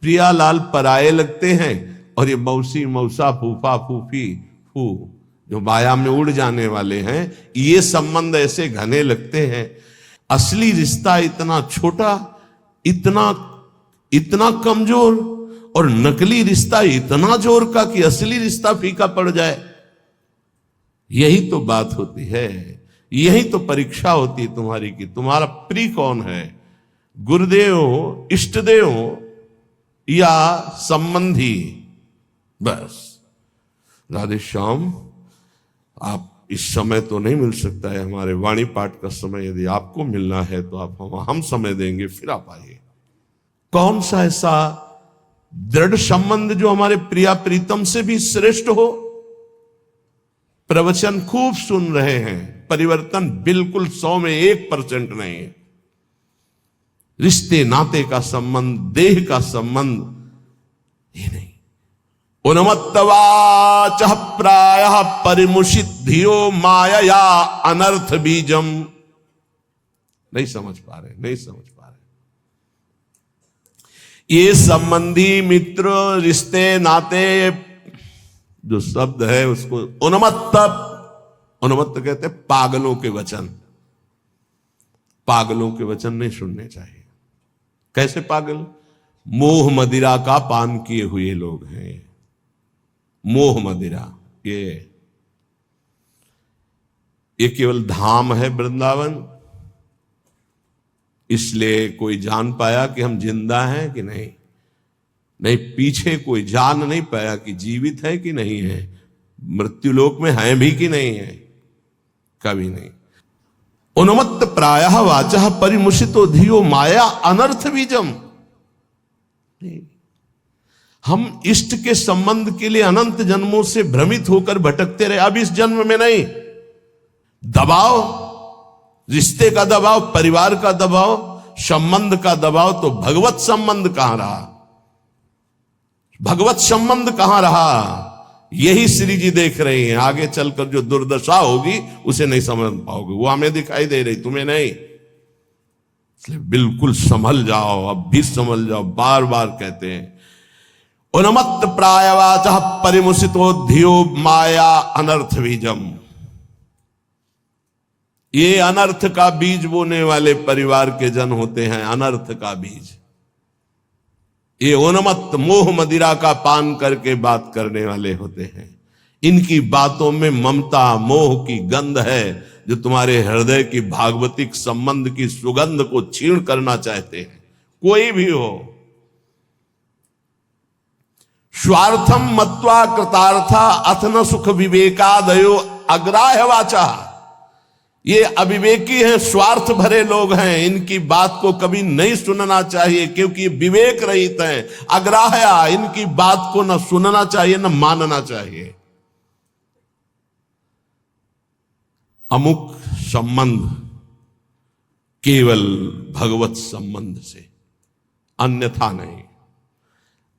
प्रियालाल पराये लगते हैं और ये मौसी मौसा फूफा फूफी फू जो माया में उड़ जाने वाले हैं, ये संबंध ऐसे घने लगते हैं। असली रिश्ता इतना छोटा, इतना इतना कमजोर, और नकली रिश्ता इतना जोर का कि असली रिश्ता फीका पड़ जाए। यही तो बात होती है, यही तो परीक्षा होती है तुम्हारी कि तुम्हारा प्रिय कौन है, गुरुदेव, इष्टदेव या संबंधी। बस। राधे श्याम, आप इस समय तो नहीं मिल सकता है, हमारे वाणी पाठ का समय यदि आपको मिलना है तो आप हम समय देंगे, फिर आप आइए। कौन सा ऐसा दृढ़ संबंध जो हमारे प्रिया प्रीतम से भी श्रेष्ठ हो। प्रवचन खूब सुन रहे हैं, परिवर्तन बिल्कुल 100 में 1% नहीं है। रिश्ते नाते का संबंध, देह का संबंध ये नहीं। उन्मत्तवाच प्रायः परिमुषित धियो मायया अनर्थ बीजम। नहीं समझ पा रहे, नहीं समझ पा रहे। ये संबंधी, मित्र, रिश्ते, नाते जो शब्द है उसको उन्मत्त कहते हैं पागलों के वचन। पागलों के वचन नहीं सुनने चाहिए। कैसे पागल? मोह मदिरा का पान किए हुए लोग हैं। मोह मदिरा, ये केवल धाम है वृंदावन, इसलिए कोई जान पाया कि हम जिंदा हैं कि नहीं। नहीं, पीछे कोई जान नहीं पाया कि जीवित है कि नहीं है, मृत्युलोक में है भी कि नहीं है, कभी नहीं। उन्मत्त प्रायः वाचः परिमुषितो धियो माया अनर्थ बीजम। हम इष्ट के संबंध के लिए अनंत जन्मों से भ्रमित होकर भटकते रहे। अब इस जन्म में नहीं, दबाव, रिश्ते का दबाव, परिवार का दबाव, संबंध का दबाव, तो भगवत संबंध कहां रहा? भगवत संबंध कहां रहा? यही श्री जी देख रहे हैं। आगे चलकर जो दुर्दशा होगी उसे नहीं समझ पाओगे, वो हमें दिखाई दे रही, तुम्हें नहीं। इसलिए बिल्कुल संभल जाओ, अब भी संभल जाओ। बार बार कहते हैं उन्मत्त प्रायवाचः परिमुषितो धियो माया अनर्थ बीजम। ये अनर्थ का बीज बोने वाले परिवार के जन होते हैं, अनर्थ का बीज। ये उन्मत्त मोह मदिरा का पान करके बात करने वाले होते हैं। इनकी बातों में ममता, मोह की गंध है, जो तुम्हारे हृदय की भागवतिक संबंध की सुगंध को छीण करना चाहते हैं। कोई भी हो। स्वार्थम मत्वा कृतार्था अथ न सुख विवेकादयो अग्राह्य वाचा। ये अविवेकी हैं, स्वार्थ भरे लोग हैं, इनकी बात को कभी नहीं सुनना चाहिए, क्योंकि विवेक रहित हैं। अग्राह्य, इनकी बात को न सुनना चाहिए न मानना चाहिए। अमुक संबंध केवल भगवत संबंध से, अन्यथा नहीं।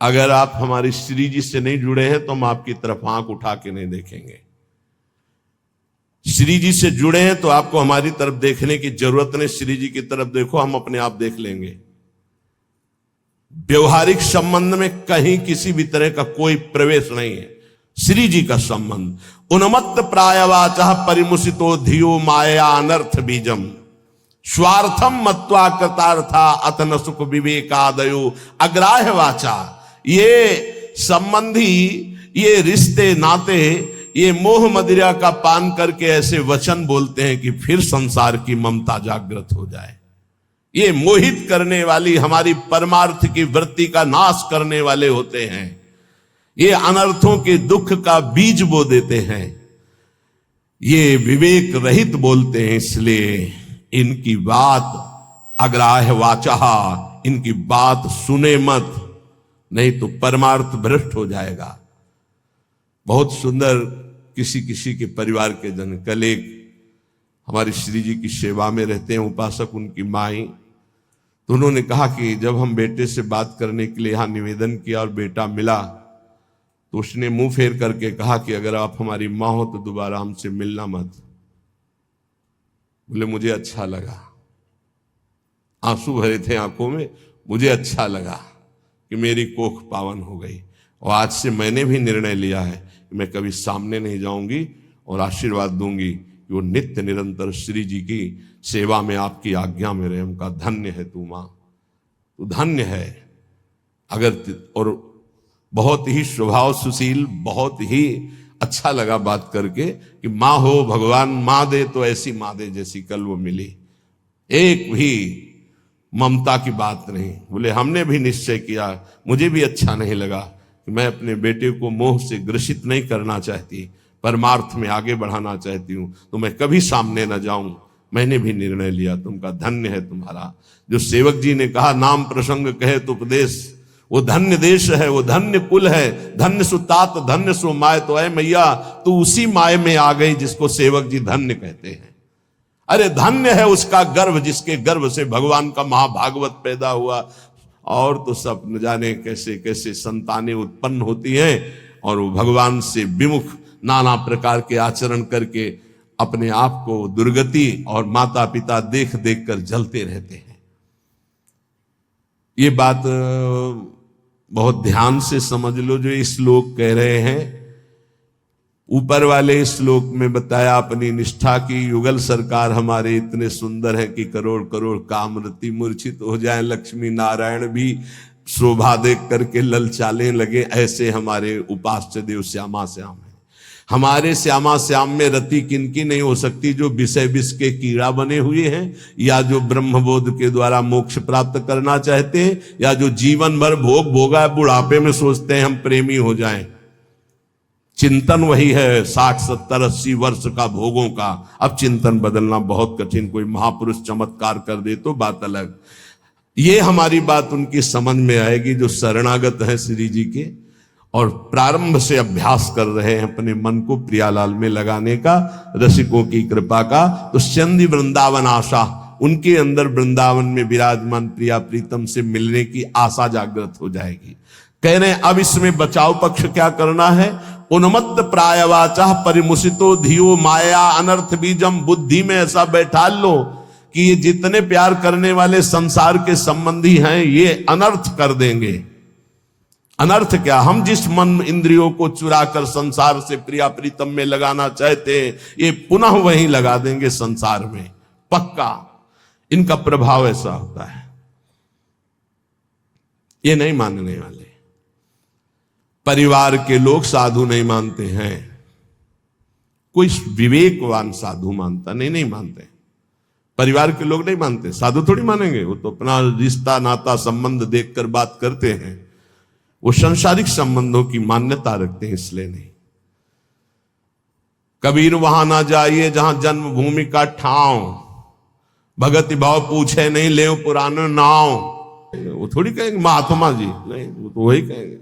अगर आप हमारी श्री जी से नहीं जुड़े हैं तो हम आपकी तरफ आंख उठा के नहीं देखेंगे। श्री जी से जुड़े हैं तो आपको हमारी तरफ देखने की जरूरत नहीं। श्री जी की तरफ देखो, हम अपने आप देख लेंगे। व्यवहारिक संबंध में कहीं किसी भी तरह का कोई प्रवेश नहीं है। श्री जी का संबंध उन्मत्त प्रायवाचः परिमुषितो धियो माया अनर्थ बीजम स्वार्थम मत्वा कृतार्था अथ न सुख विवेकादयो अग्राह्य वाचा। ये संबंधी, ये रिश्ते नाते, ये मोह मदिरा का पान करके ऐसे वचन बोलते हैं कि फिर संसार की ममता जागृत हो जाए। ये मोहित करने वाली, हमारी परमार्थ की वृत्ति का नाश करने वाले होते हैं। ये अनर्थों के दुख का बीज बो देते हैं। ये विवेक रहित बोलते हैं, इसलिए इनकी बात अग्राह्य वाचा, इनकी बात सुने मत, नहीं तो परमार्थ भ्रष्ट हो जाएगा। बहुत सुंदर किसी के परिवार के जन, कल एक हमारी श्री जी की सेवा में रहते हैं उपासक, उनकी माई, तो उन्होंने कहा कि जब हम बेटे से बात करने के लिए यहां निवेदन किया और बेटा मिला तो उसने मुंह फेर करके कहा कि अगर आप हमारी मां हो तो दोबारा हमसे मिलना मत। बोले मुझे अच्छा लगा, आंसू भरे थे आंखों में, मुझे अच्छा लगा कि मेरी कोख पावन हो गई। और आज से मैंने भी निर्णय लिया है कि मैं कभी सामने नहीं जाऊंगी और आशीर्वाद दूंगी कि वो नित्य निरंतर श्री जी की सेवा में आपकी आज्ञा में रहे। उनका धन्य है तू माँ, तू धन्य है। और बहुत ही स्वभाव सुशील, बहुत ही अच्छा लगा बात करके कि माँ हो भगवान माँ दे तो ऐसी माँ दे जैसी कल वो मिली। एक भी ममता की बात नहीं। बोले हमने भी निश्चय किया, मुझे भी अच्छा नहीं लगा कि मैं अपने बेटे को मोह से ग्रसित नहीं करना चाहती, परमार्थ में आगे बढ़ाना चाहती हूँ, तो मैं कभी सामने न जाऊं। मैंने भी निर्णय लिया। तुमका धन्य है तुम्हारा। जो सेवक जी ने कहा नाम प्रसंग कहे तो उपदेश, वो धन्य देश है, वो धन्य कुल है, धन्य सुतात धन्य सो माय। तो ऐ मैया तू उसी माय में आ गई जिसको सेवक जी धन्य कहते हैं। अरे धन्य है उसका गर्भ जिसके गर्भ से भगवान का महाभागवत पैदा हुआ। और तो सब न जाने कैसे कैसे संतानें उत्पन्न होती हैं और वो भगवान से विमुख नाना प्रकार के आचरण करके अपने आप को दुर्गति और माता पिता देख देख कर जलते रहते हैं। ये बात बहुत ध्यान से समझ लो जो इस श्लोक कह रहे हैं। ऊपर वाले श्लोक में बताया अपनी निष्ठा की युगल सरकार हमारे इतने सुंदर हैं कि करोड़ करोड़ कामरति मूर्छित हो जाएं, लक्ष्मी नारायण भी शोभा देख करके ललचाने लगे। ऐसे हमारे उपास्य देव श्यामा श्याम है। हमारे श्यामा श्याम में रति किनकी नहीं हो सकती जो विषय विष के कीड़ा बने हुए हैं, या जो ब्रह्मबोध के द्वारा मोक्ष प्राप्त करना चाहते हैं, या जो जीवन भर भोग भोगा बुढ़ापे में सोचते हैं हम प्रेमी हो जाएं। चिंतन वही है 60 70 80 वर्ष का भोगों का। अब चिंतन बदलना बहुत कठिन। कोई महापुरुष चमत्कार कर दे तो बात अलग। ये हमारी बात उनकी समझ में आएगी जो शरणागत है श्री जी के और प्रारंभ से अभ्यास कर रहे हैं अपने मन को प्रियालाल में लगाने का, रसिकों की कृपा का। तो चंदी वृंदावन आशा, उनके अंदर वृंदावन में विराजमान प्रिया प्रीतम से मिलने की आशा जागृत हो जाएगी। कह रहे हैं अब इसमें बचाव पक्ष क्या करना है। उन्मत्त प्रायवाचा परिमुसितो धियो माया अनर्थ बीजम। बुद्धि में ऐसा बैठा लो कि ये जितने प्यार करने वाले संसार के संबंधी हैं ये अनर्थ कर देंगे। अनर्थ क्या, हम जिस मन इंद्रियों को चुरा कर संसार से प्रिया प्रीतम में लगाना चाहते हैं ये पुनः वहीं लगा देंगे संसार में, पक्का। इनका प्रभाव ऐसा होता है। ये नहीं मानने वाले। परिवार के लोग साधु नहीं मानते हैं, कोई विवेकवान साधु मानता नहीं मानते। परिवार के लोग नहीं मानते, साधु थोड़ी मानेंगे। वो तो अपना रिश्ता नाता संबंध देखकर बात करते हैं। वो सांसारिक संबंधों की मान्यता रखते हैं, इसलिए नहीं। कबीर वहां ना जाइए जहां जन्मभूमि का ठाव, भगति भाव पूछे नहीं ले पुराने नाव। वो थोड़ी कहेंगे महात्मा जी, नहीं, वो तो वही कहेंगे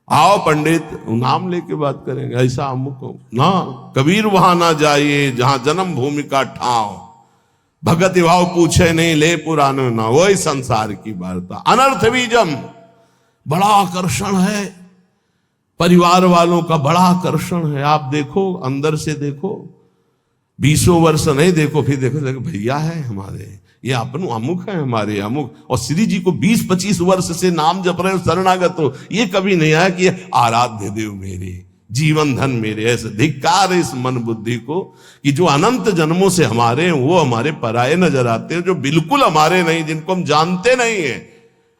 आओ पंडित, नाम लेके बात करेंगे ऐसा अमुक ना। कबीर वहां ना जाइए जहां जन्म भूमि का ठाव, भगति भाव पूछे नहीं ले पुराने ना। वही संसार की वार्ता। अनर्थ बीजम, बड़ा आकर्षण है परिवार वालों का, बड़ा आकर्षण है। आप देखो अंदर से देखो, 20 वर्ष नहीं देखो फिर देखो भैया है हमारे, ये अपन अमुक है हमारे अमुक। और श्री जी को 20-25 वर्ष से नाम जप रहे हो, शरणागत हो। ये कभी नहीं आया कि आराध्य देव मेरे, जीवन धन मेरे। ऐसे धिक्कार है इस मन बुद्धि को कि जो अनंत जन्मों से हमारे हैं वो हमारे पराये नजर आते हैं, जो बिल्कुल हमारे नहीं, जिनको हम जानते नहीं है।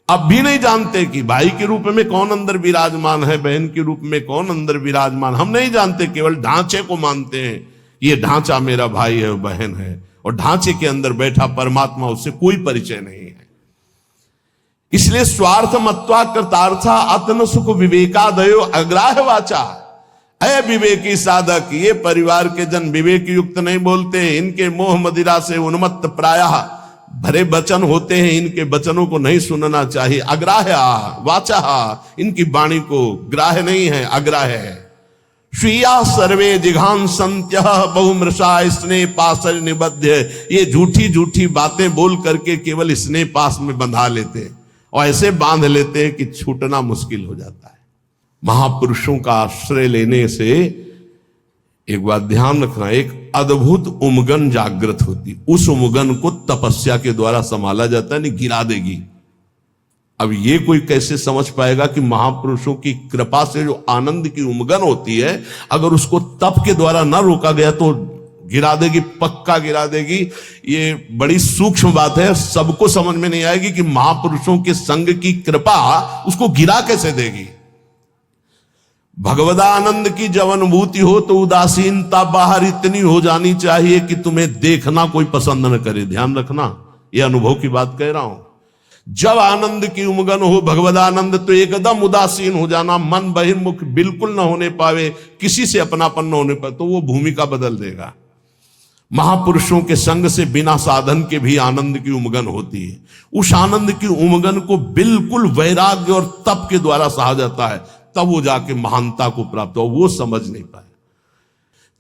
अब भी नहीं जानते कि भाई के रूप में कौन अंदर विराजमान है, बहन के रूप में कौन अंदर विराजमान, हम नहीं जानते। केवल ढांचे को मानते हैं, ये ढांचा मेरा भाई है बहन है, और ढांचे के अंदर बैठा परमात्मा, उससे कोई परिचय नहीं है। इसलिए स्वार्थ मत्वा कृतार्था अतन सुख विवेकादयो अग्राह्य वाचा। अय विवेकी साधक, ये परिवार के जन विवेक युक्त नहीं बोलते। इनके मोह मदिरा से उन्मत्त प्रायः भरे वचन होते हैं, इनके वचनों को नहीं सुनना चाहिए। अग्राह्य वाचा, इनकी वाणी को ग्राह्य नहीं है, अग्राह्य है। स्वीया सर्वे जिघान संत्य बहुमृषा स्नेह पास निबद्ध। ये झूठी झूठी बातें बोल करके केवल स्नेह पास में बंधा लेते हैं, और ऐसे बांध लेते हैं कि छूटना मुश्किल हो जाता है। महापुरुषों का आश्रय लेने से एक बात ध्यान रखना, एक अद्भुत उमगन जागृत होती। उस उमगन को तपस्या के द्वारा संभाला जाता है, नहीं गिरा देगी। अब ये कोई कैसे समझ पाएगा कि महापुरुषों की कृपा से जो आनंद की उमगन होती है, अगर उसको तप के द्वारा ना रोका गया तो गिरा देगी, पक्का गिरा देगी। ये बड़ी सूक्ष्म बात है, सबको समझ में नहीं आएगी कि महापुरुषों के संग की कृपा उसको गिरा कैसे देगी। भगवदानंद की जब अनुभूति हो तो उदासीनता बाहर इतनी हो जानी चाहिए कि तुम्हें देखना कोई पसंद न करे। ध्यान रखना, यह अनुभव की बात कह रहा हूं। जब आनंद की उमगन हो भगवदानंद तो एकदम उदासीन हो जाना, मन बहिर्मुख बिल्कुल न होने पावे, किसी से अपनापन न होने पाए, तो वो भूमिका बदल देगा। महापुरुषों के संग से बिना साधन के भी आनंद की उमगन होती है। उस आनंद की उमगन को बिल्कुल वैराग्य और तप के द्वारा सहा जाता है, तब वो जाके महानता को प्राप्त हो। वो समझ नहीं पाए।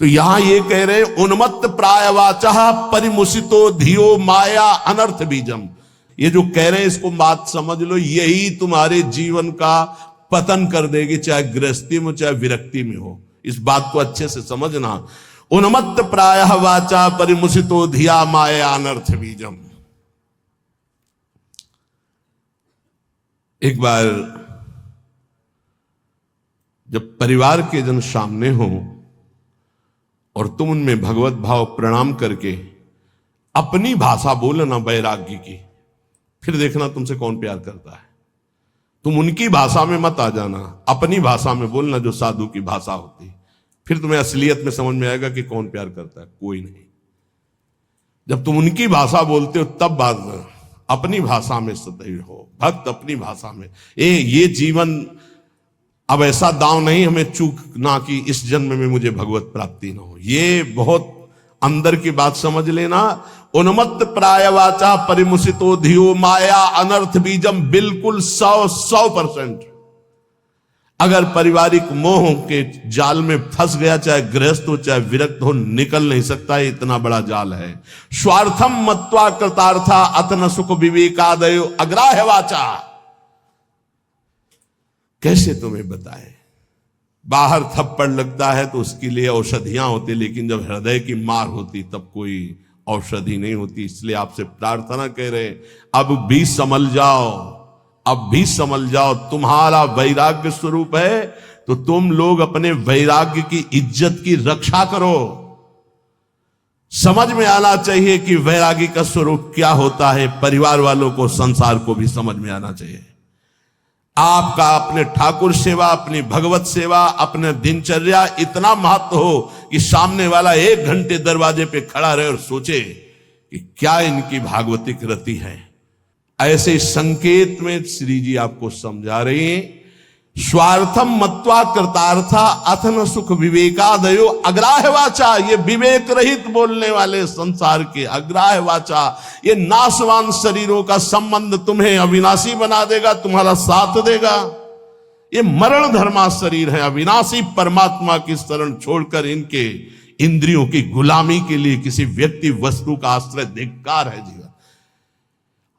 तो यहां ये कह रहे उन्मत्त प्रायवाचा परिमुसितो धियो माया अनर्थ बीजम। ये जो कह रहे हैं इसको बात समझ लो, यही तुम्हारे जीवन का पतन कर देगी, चाहे गृहस्थी में चाहे विरक्ति में हो। इस बात को अच्छे से समझना। उन्मत्त प्राय वाचा परिमुसितो धिया माया अनर्थ बीजम। एक बार जब परिवार के जन सामने हो और तुम उनमें भगवत भाव प्रणाम करके अपनी भाषा बोलना वैराग्य की, फिर देखना तुमसे कौन प्यार करता है। तुम उनकी भाषा में मत आ जाना, अपनी भाषा में बोलना जो साधु की भाषा होती है। फिर तुम्हें असलियत में समझ में आएगा कि कौन प्यार करता है, कोई नहीं। जब तुम उनकी भाषा बोलते हो तब बात में अपनी भाषा में सदैव हो, भक्त अपनी भाषा में। ये जीवन अब ऐसा दांव नहीं हमें चूकना कि इस जन्म में मुझे भगवत प्राप्ति ना हो। ये बहुत अंदर की बात समझ लेना। उन्मत्त प्रायवाचा परिमुसितो धियो माया अनर्थ बीजम, बिल्कुल 100%। अगर पारिवारिक मोह के जाल में फंस गया, चाहे गृहस्थ हो चाहे विरक्त हो, निकल नहीं सकता। इतना बड़ा जाल है। स्वार्थम मत्वा कृतार्था अतन सुख विवेकादयो अग्राह्य वाचा। कैसे तुम्हें बताए, बाहर थप्पड़ लगता है तो उसके लिए औषधियां होती, लेकिन जब हृदय की मार होती तब कोई औषधि नहीं होती। इसलिए आपसे प्रार्थना कह रहे, अब भी संभल जाओ, अब भी संभल जाओ। तुम्हारा वैराग्य स्वरूप है तो तुम लोग अपने वैराग्य की इज्जत की रक्षा करो। समझ में आना चाहिए कि वैराग्य का स्वरूप क्या होता है। परिवार वालों को, संसार को भी समझ में आना चाहिए। आपका अपने ठाकुर सेवा, अपनी भगवत सेवा, अपने दिनचर्या इतना महत्व हो कि सामने वाला 1 घंटे दरवाजे पे खड़ा रहे और सोचे कि क्या इनकी भागवतिक रति है। ऐसे संकेत में श्री जी आपको समझा रहे हैं। स्वार्थम मत्वा कृतार्था अथन सुख विवेकादयो अग्राह्य वाचा। ये विवेक रहित बोलने वाले संसार के अग्राह्य वाचा, ये नाशवान शरीरों का संबंध तुम्हें अविनाशी बना देगा, तुम्हारा साथ देगा। ये मरण धर्मा शरीर है। अविनाशी परमात्मा की शरण छोड़कर इनके इंद्रियों की गुलामी के लिए किसी व्यक्ति वस्तु का आश्रय धिक्कार है जीवन।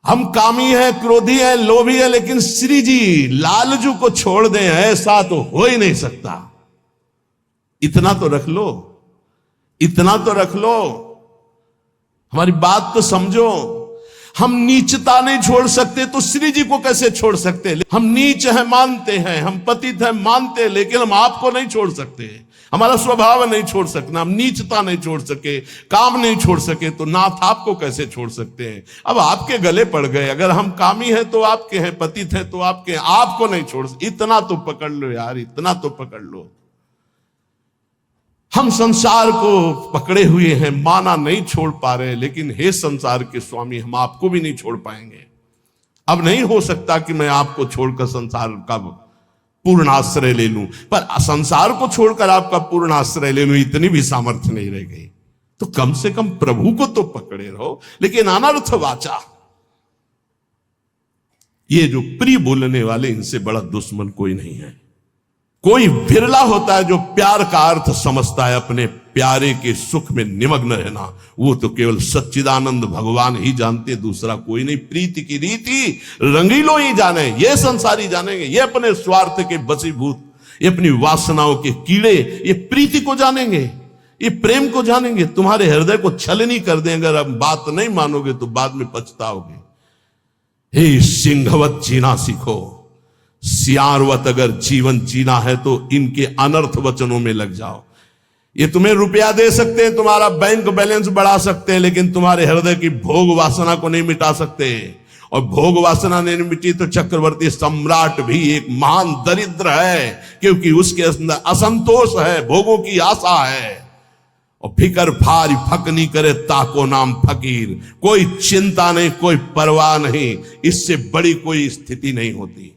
हम कामी है, क्रोधी है, लोभी है, लेकिन श्री जी लालजू को छोड़ दें, ऐसा तो हो ही नहीं सकता। इतना तो रख लो, इतना तो रख लो। हमारी बात तो समझो। हम नीचता नहीं छोड़ सकते तो श्री जी को कैसे छोड़ सकते। हम नीच है मानते हैं, हम पतित है मानते हैं, लेकिन हम आपको नहीं छोड़ सकते। हमारा स्वभाव नहीं छोड़ सकना। हम नीचता नहीं छोड़ सके, काम नहीं छोड़ सके, तो नाथ आपको कैसे छोड़ सकते हैं। अब आपके गले पड़ गए। अगर हम कामी हैं तो आपके हैं, पतित हैं तो आपके हैं, आपको नहीं छोड़ सकते। इतना तो पकड़ लो यार, इतना तो पकड़ लो। हम संसार को पकड़े हुए हैं, माना नहीं छोड़ पा रहे, लेकिन हे संसार के स्वामी, हम आपको भी नहीं छोड़ पाएंगे। अब नहीं हो सकता कि मैं आपको छोड़कर संसार का पूर्ण आश्रय ले लूं, पर संसार को छोड़कर आपका पूर्ण आश्रय ले लूं, इतनी भी सामर्थ्य नहीं रह गई। तो कम से कम प्रभु को तो पकड़े रहो। लेकिन अनर्थ वाचा, ये जो प्रिय बोलने वाले, इनसे बड़ा दुश्मन कोई नहीं है। कोई बिरला होता है जो प्यार का अर्थ समझता है, अपने प्यारे के सुख में निमग्न रहना। वो तो केवल सच्चिदानंद भगवान ही जानते, दूसरा कोई नहीं। प्रीति की रीति रंगीलो ही जाने, ये संसारी जानेंगे। ये अपने स्वार्थ के बसीभूत, ये अपनी वासनाओं के कीड़े, ये प्रीति को जानेंगे, ये प्रेम को जानेंगे। तुम्हारे हृदय को छलनी कर दें। अगर अब बात नहीं मानोगे तो बाद में पछताओगे। हे सिंहवत जीना सीखो, सियारवत अगर जीवन जीना है तो इनके अनर्थ वचनों में लग जाओ। ये तुम्हें रुपया दे सकते हैं, तुम्हारा बैंक बैलेंस बढ़ा सकते हैं, लेकिन तुम्हारे हृदय की भोग वासना को नहीं मिटा सकते। और भोग वासना नहीं मिटी तो चक्रवर्ती सम्राट भी एक महान दरिद्र है, क्योंकि उसके अंदर असंतोष है, भोगों की आशा है। और फिकर फारी फकनी करे ताको नाम फकीर, कोई चिंता नहीं, कोई परवाह नहीं, इससे बड़ी कोई स्थिति नहीं होती।